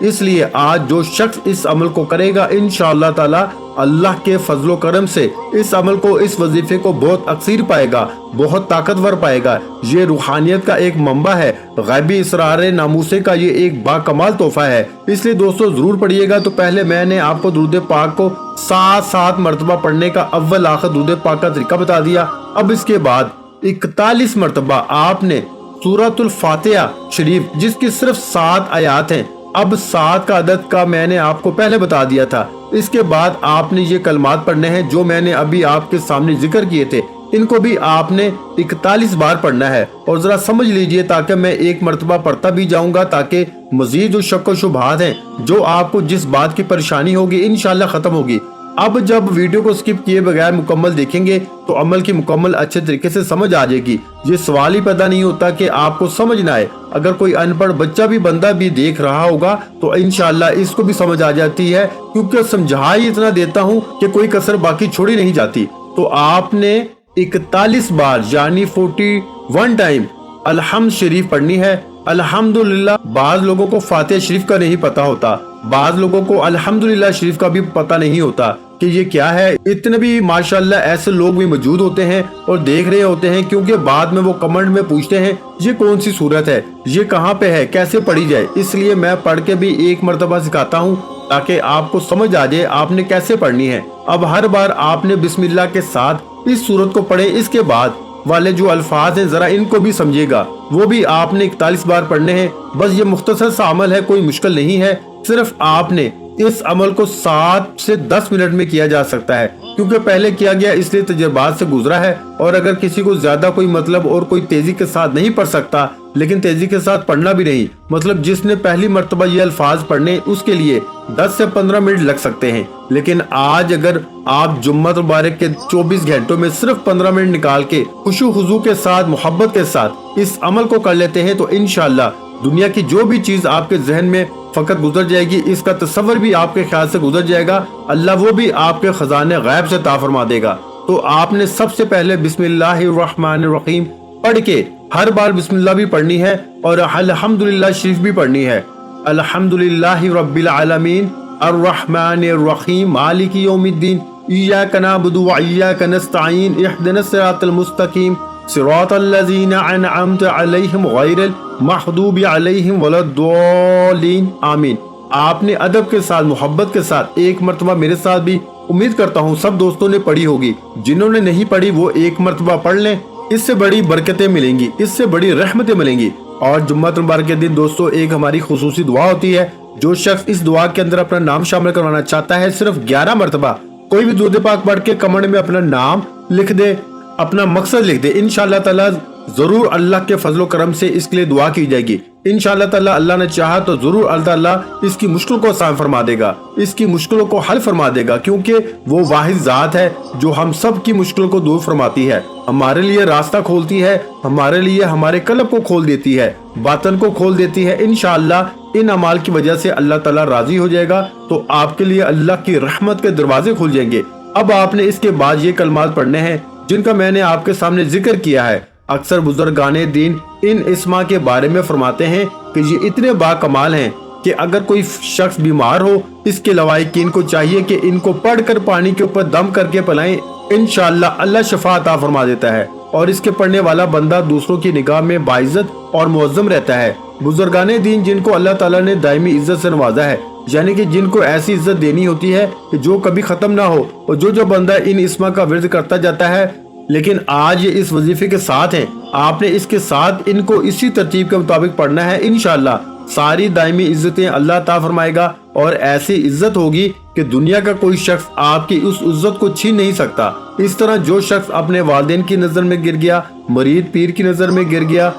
اس لیے آج جو شخص اس عمل کو کرے گا انشاءاللہ تعالی اللہ کے فضل و کرم سے اس عمل کو، اس وظیفے کو بہت اکثر پائے گا، بہت طاقتور پائے گا۔ یہ روحانیت کا ایک منبع ہے، غیبی اسرار ناموسے کا یہ ایک با کمال تحفہ ہے۔ اس لیے دوستو ضرور پڑھیے گا۔ تو پہلے میں نے آپ کو درود پاک کو 7 مرتبہ پڑھنے کا اول آخر درود پاک کا طریقہ بتا دیا۔ اب اس کے بعد 41 مرتبہ آپ نے سورۃ الفاتحہ شریف، جس کی صرف 7 آیات ہیں، اب 7 کا عدد کا میں نے آپ کو پہلے بتا دیا تھا۔ اس کے بعد آپ نے یہ کلمات پڑھنے ہیں جو میں نے ابھی آپ کے سامنے ذکر کیے تھے، ان کو بھی آپ نے 41 بار پڑھنا ہے۔ اور ذرا سمجھ لیجئے، تاکہ میں ایک مرتبہ پڑھتا بھی جاؤں گا، تاکہ مزید جو شک و شبہات ہیں، جو آپ کو جس بات کی پریشانی ہوگی انشاءاللہ ختم ہوگی۔ اب جب ویڈیو کو سکپ کیے بغیر مکمل دیکھیں گے تو عمل کی مکمل اچھے طریقے سے سمجھ آ جائے گی۔ یہ سوال ہی پیدا نہیں ہوتا کہ آپ کو سمجھ نہ آئے۔ اگر کوئی ان پڑھ بچہ بھی بندہ بھی دیکھ رہا ہوگا تو انشاءاللہ اس کو بھی سمجھ آ جاتی ہے، کیونکہ سمجھا ہی اتنا دیتا ہوں کہ کوئی کسر باقی چھوڑی نہیں جاتی۔ تو آپ نے 41 بار یعنی 41 ٹائم الحمد شریف پڑھنی ہے۔ الحمدللہ بعض لوگوں کو فاتحہ شریف کا نہیں پتا ہوتا، بعض لوگوں کو الحمدللہ شریف کا بھی پتا نہیں ہوتا کہ یہ کیا ہے۔ اتنے بھی ماشاءاللہ ایسے لوگ بھی موجود ہوتے ہیں اور دیکھ رہے ہوتے ہیں، کیونکہ بعد میں وہ کمنٹ میں پوچھتے ہیں یہ کون سی صورت ہے، یہ کہاں پہ ہے، کیسے پڑھی جائے۔ اس لیے میں پڑھ کے بھی ایک مرتبہ سکھاتا ہوں تاکہ آپ کو سمجھ آ جائے آپ نے کیسے پڑھنی ہے۔ اب ہر بار آپ نے بسم اللہ کے ساتھ اس صورت کو پڑھیں۔ اس کے بعد والے جو الفاظ ہیں ذرا ان کو بھی سمجھے گا، وہ بھی آپ نے 41 بار پڑھنے ہیں۔ بس یہ مختصر سا عمل ہے، کوئی مشکل نہیں ہے۔ صرف آپ نے اس عمل کو 7 سے 10 منٹ میں کیا جا سکتا ہے، کیونکہ پہلے کیا گیا اس لیے تجربات سے گزرا ہے۔ اور اگر کسی کو زیادہ کوئی مطلب اور کوئی تیزی کے ساتھ نہیں پڑھ سکتا، لیکن تیزی کے ساتھ پڑھنا بھی نہیں، مطلب جس نے پہلی مرتبہ یہ الفاظ پڑھنے، اس کے لیے 10 سے 15 منٹ لگ سکتے ہیں۔ لیکن آج اگر آپ جمعہ مبارک کے 24 گھنٹوں میں صرف 15 منٹ نکال کے خشوع خضوع کے ساتھ، محبت کے ساتھ اس عمل کو کر لیتے ہیں تو انشاءاللہ دنیا کی جو بھی چیز آپ کے ذہن میں فقط گزر جائے گی، اس کا تصور بھی آپ کے خیال سے گزر جائے گا، اللہ وہ بھی آپ کے خزانے غیب سے عطا فرما دے گا۔ تو آپ نے سب سے پہلے بسم اللہ الرحمن الرحیم پڑھ کے ہر بار بسم اللہ بھی پڑھنی ہے اور الحمدللہ شریف بھی پڑھنی ہے۔ الحمدللہ رب العالمین الرحمن الرحیم مالک یوم الدین ایاک نعبد و ایاک نستعین اہدنا الصراط المستقیم صراط الذین انعمت علیہم غیر المغضوب علیہم ولا الضالین آمین۔ آپ نے ادب کے ساتھ، محبت کے ساتھ ایک مرتبہ میرے ساتھ بھی، امید کرتا ہوں سب دوستوں نے پڑھی ہوگی، جنہوں نے نہیں پڑھی وہ ایک مرتبہ پڑھ لیں، اس سے بڑی برکتیں ملیں گی، اس سے بڑی رحمتیں ملیں گی۔ اور جمعہ مبارک کے دن دوستو ایک ہماری خصوصی دعا ہوتی ہے، جو شخص اس دعا کے اندر اپنا نام شامل کروانا چاہتا ہے صرف 11 مرتبہ کوئی بھی درود پاک پڑھ کے کمنٹ میں اپنا نام لکھ دے، اپنا مقصد لکھ دے، انشاءاللہ تعالی ضرور اللہ کے فضل و کرم سے اس کے لیے دعا کی جائے گی۔ انشاءاللہ تعالی اللہ نے چاہا تو ضرور اللہ تعالی اس کی مشکل کو آسان فرما دے گا، اس کی مشکلوں کو حل فرما دے گا، کیونکہ وہ واحد ذات ہے جو ہم سب کی مشکل کو دور فرماتی ہے، ہمارے لیے راستہ کھولتی ہے، ہمارے لیے ہمارے قلب کو کھول دیتی ہے، باطن کو کھول دیتی ہے۔ انشاءاللہ ان اعمال کی وجہ سے اللہ تعالی راضی ہو جائے گا تو آپ کے لیے اللہ کی رحمت کے دروازے کھل جائیں گے۔ اب آپ نے اس کے بعد یہ کلمات پڑھنے ہیں جن کا میں نے آپ کے سامنے ذکر کیا ہے۔ اکثر بزرگان دین ان اسما کے بارے میں فرماتے ہیں کہ یہ اتنے با کمال ہیں کہ اگر کوئی شخص بیمار ہو، اس کے لوائقین کو چاہیے کہ ان کو پڑھ کر پانی کے اوپر دم کر کے پلائیں، انشاءاللہ اللہ شفا عطا فرما دیتا ہے، اور اس کے پڑھنے والا بندہ دوسروں کی نگاہ میں باعزت اور معظم رہتا ہے۔ بزرگان دین جن کو اللہ تعالیٰ نے دائمی عزت سے نوازا ہے، یعنی کہ جن کو ایسی عزت دینی ہوتی ہے کہ جو کبھی ختم نہ ہو، اور جو بندہ ان اسما کا ورد کرتا جاتا ہے، لیکن آج یہ اس وظیفے کے ساتھ ہیں، آپ نے اس کے ساتھ ان کو اسی ترتیب کے مطابق پڑھنا ہے، انشاءاللہ ساری دائمی عزتیں اللہ عطا فرمائے گا، اور ایسی عزت ہوگی کہ دنیا کا کوئی شخص آپ کی اس عزت کو چھین نہیں سکتا۔ اس طرح جو شخص اپنے والدین کی نظر میں گر گیا، مرید پیر کی نظر میں گر گیا،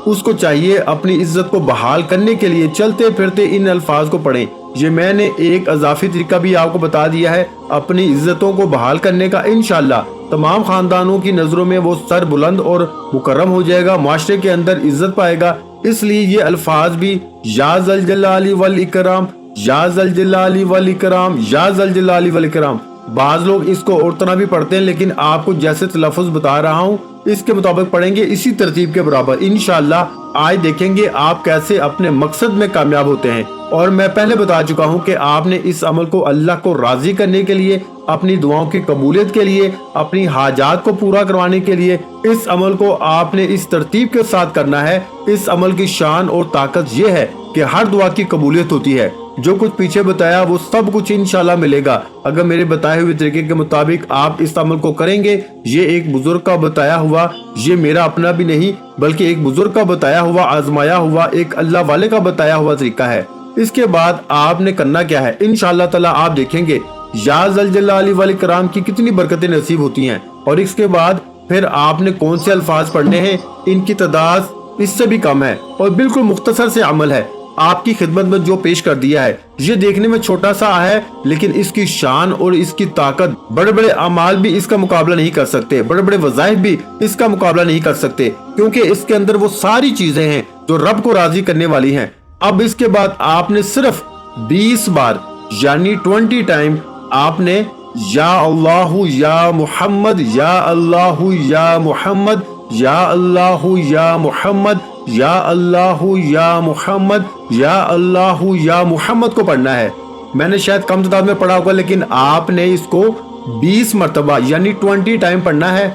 اس کو چاہیے اپنی عزت کو بحال کرنے کے لیے چلتے پھرتے ان الفاظ کو پڑھیں۔ یہ میں نے ایک اضافی طریقہ بھی آپ کو بتا دیا ہے اپنی عزتوں کو بحال کرنے کا۔ انشاءاللہ تمام خاندانوں کی نظروں میں وہ سر بلند اور مکرم ہو جائے گا، معاشرے کے اندر عزت پائے گا۔ اس لیے یہ الفاظ بھی یا ذل جلال والاکرام، یا ذل جلال والاکرام، یا ذل جلال والاکرام، بعض لوگ اس کو اور طرح بھی پڑھتے ہیں، لیکن آپ کو جیسے تلفظ بتا رہا ہوں اس کے مطابق پڑھیں گے، اسی ترتیب کے برابر۔ انشاءاللہ آج دیکھیں گے آپ کیسے اپنے مقصد میں کامیاب ہوتے ہیں۔ اور میں پہلے بتا چکا ہوں کہ آپ نے اس عمل کو اللہ کو راضی کرنے کے لیے، اپنی دعاؤں کی قبولیت کے لیے، اپنی حاجات کو پورا کروانے کے لیے اس عمل کو آپ نے اس ترتیب کے ساتھ کرنا ہے۔ اس عمل کی شان اور طاقت یہ ہے کہ ہر دعا کی قبولیت ہوتی ہے۔ جو کچھ پیچھے بتایا وہ سب کچھ انشاءاللہ ملے گا اگر میرے بتائے ہوئے طریقے کے مطابق آپ اس عمل کو کریں گے۔ یہ ایک بزرگ کا بتایا ہوا، یہ میرا اپنا بھی نہیں بلکہ ایک بزرگ کا بتایا ہوا، آزمایا ہوا، ایک اللہ والے کا بتایا ہوا طریقہ ہے۔ اس کے بعد آپ نے کرنا کیا ہے، انشاءاللہ تعالی آپ دیکھیں گے یا ذل جلال والاکرام کی کتنی برکتیں نصیب ہوتی ہیں۔ اور اس کے بعد پھر آپ نے کون سے الفاظ پڑھنے ہیں، ان کی تعداد اس سے بھی کم ہے اور بالکل مختصر سے عمل ہے۔ آپ کی خدمت میں جو پیش کر دیا ہے یہ دیکھنے میں چھوٹا سا ہے، لیکن اس کی شان اور اس کی طاقت بڑے بڑے اعمال بھی اس کا مقابلہ نہیں کر سکتے، بڑے بڑے وظائف بھی اس کا مقابلہ نہیں کر سکتے، کیونکہ اس کے اندر وہ ساری چیزیں ہیں جو رب کو راضی کرنے والی ہیں۔ اب اس کے بعد آپ نے صرف 20 بار یعنی 20 ٹائم آپ نے یا اللہ یا محمد، یا اللہ یا محمد، یا اللہ یا محمد، یا اللہ یا محمد، یا اللہ یا محمد کو پڑھنا ہے۔ میں نے شاید کم تعداد میں پڑھا ہوگا لیکن آپ نے اس کو 20 مرتبہ یعنی 20 ٹائم پڑھنا ہے۔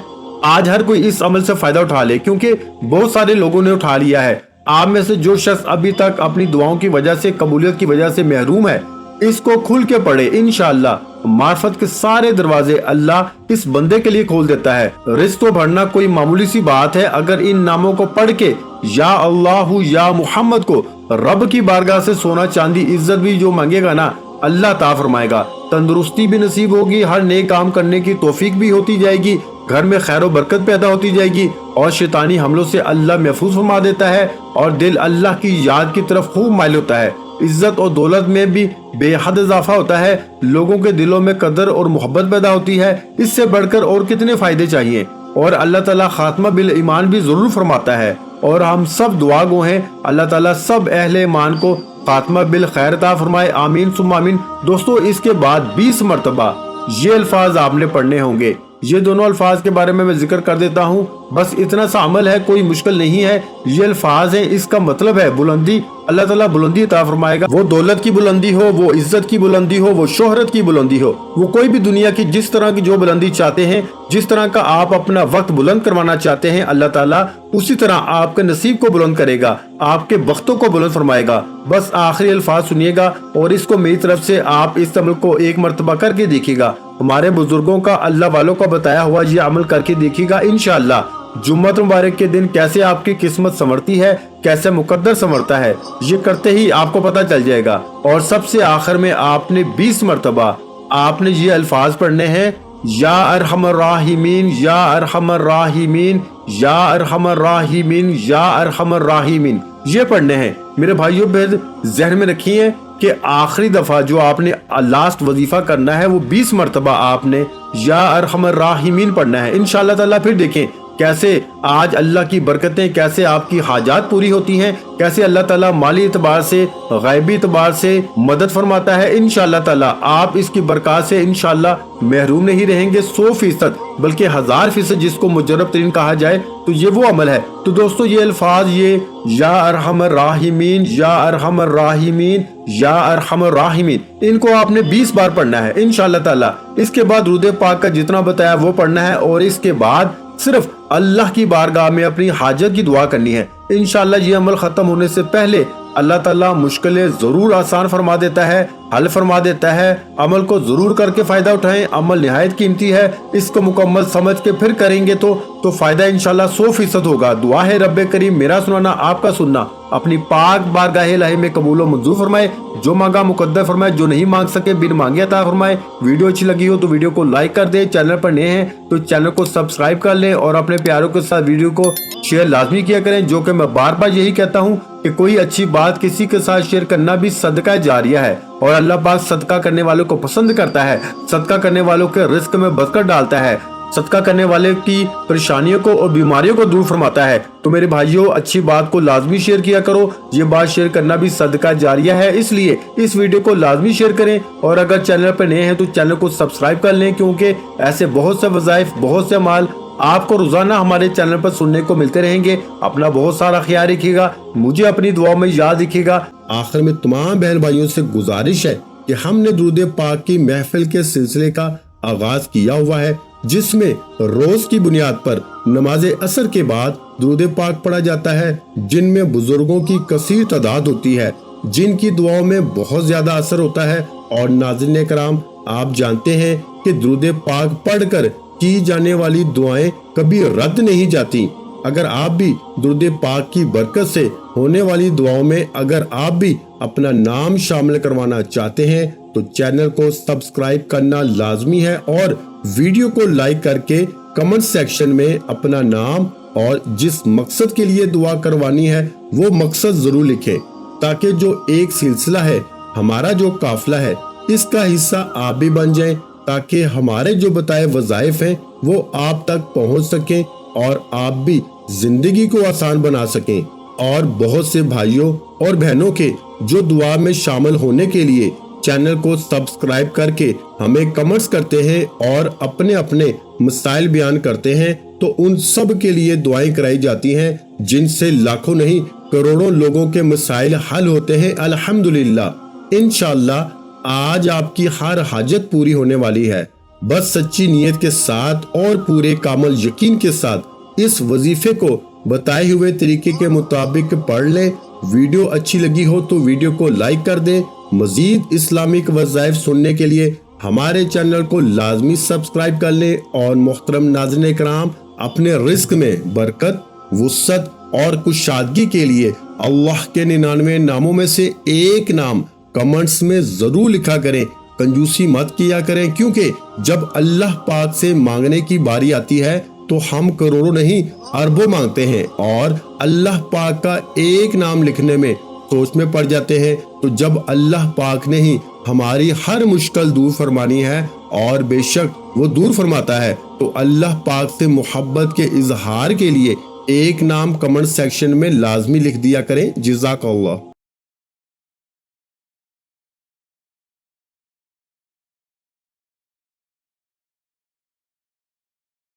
آج ہر کوئی اس عمل سے فائدہ اٹھا لے کیونکہ بہت سارے لوگوں نے اٹھا لیا ہے۔ آپ میں سے جو شخص ابھی تک اپنی دعاؤں کی وجہ سے، قبولیت کی وجہ سے محروم ہے، اس کو کھل کے پڑھے، انشاءاللہ معرفت کے سارے دروازے اللہ اس بندے کے لیے کھول دیتا ہے۔ رزق تو بڑھنا کوئی معمولی سی بات ہے، اگر ان ناموں کو پڑھ کے یا اللہ یا محمد کو رب کی بارگاہ سے سونا چاندی عزت بھی جو مانگے گا نا، اللہ عطا فرمائے گا۔ تندرستی بھی نصیب ہوگی، ہر نیک کام کرنے کی توفیق بھی ہوتی جائے گی، گھر میں خیر و برکت پیدا ہوتی جائے گی اور شیطانی حملوں سے اللہ محفوظ فرما دیتا ہے اور دل اللہ کی یاد کی طرف خوب مائل ہوتا ہے۔ عزت اور دولت میں بھی بے حد اضافہ ہوتا ہے، لوگوں کے دلوں میں قدر اور محبت پیدا ہوتی ہے۔ اس سے بڑھ کر اور کتنے فائدے چاہیے، اور اللہ تعالیٰ خاتمہ بالایمان بھی ضرور فرماتا ہے، اور ہم سب دعا گو ہیں اللہ تعالیٰ سب اہل ایمان کو خاتمہ بالخیر عطا فرمائے، آمین ثم آمین۔ دوستو اس کے بعد 20 مرتبہ یہ الفاظ آپ نے پڑھنے ہوں گے۔ یہ دونوں الفاظ کے بارے میں ذکر کر دیتا ہوں، بس اتنا سا عمل ہے، کوئی مشکل نہیں ہے۔ یہ الفاظ ہیں، اس کا مطلب ہے بلندی، اللہ تعالیٰ بلندی عطا فرمائے گا، وہ دولت کی بلندی ہو، وہ عزت کی بلندی ہو، وہ شہرت کی بلندی ہو، وہ کوئی بھی دنیا کی جس طرح کی جو بلندی چاہتے ہیں، جس طرح کا آپ اپنا وقت بلند کروانا چاہتے ہیں، اللہ تعالیٰ اسی طرح آپ کے نصیب کو بلند کرے گا، آپ کے بختوں کو بلند فرمائے گا۔ بس آخری الفاظ سنیے گا اور اس کو میری طرف سے آپ اس عمل کو ایک مرتبہ کر کے دیکھیے گا، ہمارے بزرگوں کا، اللہ والوں کا بتایا ہوا یہ عمل کر کے دیکھیے گا انشاءاللہ۔ جمعۃ مبارک کے دن کیسے آپ کی قسمت سنورتی ہے، کیسے مقدر سنورتا ہے، یہ کرتے ہی آپ کو پتہ چل جائے گا۔ اور سب سے آخر میں آپ نے 20 مرتبہ آپ نے یہ الفاظ پڑھنے ہیں، یا ارحم الراحمین، یا ارحم الراحمین، یا ارحم الراحمین، یا ارحم الراحمین، یہ پڑھنے ہیں۔ میرے بھائیوں پھر ذہن میں رکھیے کہ آخری دفعہ جو آپ نے لاسٹ وظیفہ کرنا ہے وہ 20 مرتبہ آپ نے یا ارحم الراحمین پڑھنا ہے انشاءاللہ تعالیٰ۔ پھر دیکھیں کیسے آج اللہ کی برکتیں، کیسے آپ کی حاجات پوری ہوتی ہیں، کیسے اللہ تعالیٰ مالی اعتبار سے، غیبی اعتبار سے مدد فرماتا ہے انشاءاللہ تعالیٰ۔ آپ اس کی برکات سے انشاءاللہ محروم نہیں رہیں گے 100%، بلکہ 1000% جس کو مجرب ترین کہا جائے تو یہ وہ عمل ہے۔ تو دوستو یہ الفاظ، یہ یا ارحم الراحمین، یا ارحم الراحمین، یا ارحم الراحمین، ان کو آپ نے 20 بار پڑھنا ہے انشاءاللہ تعالیٰ۔ اس کے بعد درود پاک کا جتنا بتایا وہ پڑھنا ہے، اور اس کے بعد صرف اللہ کی بارگاہ میں اپنی حاجت کی دعا کرنی ہے انشاءاللہ۔ یہ عمل ختم ہونے سے پہلے اللہ تعالیٰ مشکلیں ضرور آسان فرما دیتا ہے، حل فرما دیتا ہے۔ عمل کو ضرور کر کے فائدہ اٹھائیں، عمل نہایت قیمتی ہے، اس کو مکمل سمجھ کے پھر کریں گے تو فائدہ انشاءاللہ 100% ہوگا۔ دعا ہے رب کریم میرا سنانا آپ کا سننا اپنی پاک بارگاہ الہی میں قبول و منظور فرمائے، جو مانگا مقدر فرمائے، جو نہیں مانگ سکے بن مانگے عطا فرمائے۔ ویڈیو اچھی لگی ہو تو ویڈیو کو لائک کر دیں، چینل پر نئے ہیں تو چینل کو سبسکرائب کر لیں، اور اپنے پیاروں کے ساتھ ویڈیو کو شیئر لازمی کیا کریں، جو کہ میں بار بار یہی کہتا ہوں کہ کوئی اچھی بات کسی کے ساتھ شیئر کرنا بھی صدقہ جاریہ ہے، اور اللہ پاک صدقہ کرنے والوں کو پسند کرتا ہے، صدقہ کرنے والوں کے رزق میں برکت ڈالتا ہے، صدقہ کرنے والے کی پریشانیوں کو اور بیماریوں کو دور فرماتا ہے۔ تو میرے بھائیوں اچھی بات کو لازمی شیئر کیا کرو، یہ بات شیئر کرنا بھی صدقہ جاریہ ہے، اس لیے اس ویڈیو کو لازمی شیئر کریں، اور اگر چینل پر نئے ہیں تو چینل کو سبسکرائب کر لیں، کیونکہ ایسے بہت سے وظائف، بہت سے اعمال آپ کو روزانہ ہمارے چینل پر سننے کو ملتے رہیں گے۔ اپنا بہت سارا خیال رکھیے گا، مجھے اپنی دعاؤں میں یاد رکھیے گا۔ آخر میں تمام بہن بھائیوں سے گزارش ہے کہ ہم نے درود پاک کی محفل کے سلسلے کا آغاز کیا ہوا ہے، جس میں روز کی بنیاد پر نماز عصر کے بعد درود پاک پڑھا جاتا ہے، جن میں بزرگوں کی کثیر تعداد ہوتی ہے، جن کی دعاؤں میں بہت زیادہ اثر ہوتا ہے۔ اور ناظرین کرام، آپ جانتے ہیں کہ درود پاک پڑھ کر کی جانے والی دعائیں کبھی رد نہیں جاتی۔ اگر آپ بھی درود پاک کی برکت سے ہونے والی دعاؤں میں اگر آپ بھی اپنا نام شامل کروانا چاہتے ہیں تو چینل کو سبسکرائب کرنا لازمی ہے، اور ویڈیو کو لائک کر کے کمنٹ سیکشن میں اپنا نام اور جس مقصد کے لیے دعا کروانی ہے وہ مقصد ضرور لکھیں، تاکہ جو ایک سلسلہ ہے، ہمارا جو قافلہ ہے، اس کا حصہ آپ بھی بن جائیں، تاکہ ہمارے جو بتائے وظائف ہیں وہ آپ تک پہنچ سکیں اور آپ بھی زندگی کو آسان بنا سکیں۔ اور بہت سے بھائیوں اور بہنوں کے جو دعا میں شامل ہونے کے لیے چینل کو سبسکرائب کر کے ہمیں کمنٹس کرتے ہیں اور اپنے اپنے مسائل بیان کرتے ہیں، تو ان سب کے لیے دعائیں کرائی جاتی ہیں، جن سے لاکھوں نہیں کروڑوں لوگوں کے مسائل حل ہوتے ہیں الحمدللہ۔ انشاءاللہ آج آپ کی ہر حاجت پوری ہونے والی ہے۔ بس سچی نیت کے ساتھ اور پورے کامل یقین کے ساتھ اس وظیفے کو بتائے ہوئے طریقے کے مطابق پڑھ لیں۔ ویڈیو اچھی لگی ہو تو ویڈیو کو لائک کر دیں۔ مزید اسلامک وظائف سننے کے لیے ہمارے چینل کو لازمی سبسکرائب کر لیں۔ اور محترم ناظرین کرام، اپنے رزق میں برکت، وسعت اور کشادگی کے لیے اللہ کے 99 ناموں میں سے ایک نام کمنٹس میں ضرور لکھا کریں۔ کنجوسی مت کیا کریں، کیونکہ جب اللہ پاک سے مانگنے کی باری آتی ہے تو ہم کروڑوں نہیں اربوں مانگتے ہیں، اور اللہ پاک کا ایک نام لکھنے میں سوچ میں پڑ جاتے ہیں۔ تو جب اللہ پاک نے ہی ہماری ہر مشکل دور فرمانی ہے، اور بے شک وہ دور فرماتا ہے، تو اللہ پاک سے محبت کے اظہار کے لیے ایک نام کمنٹ سیکشن میں لازمی لکھ دیا کریں۔ جزاک اللہ۔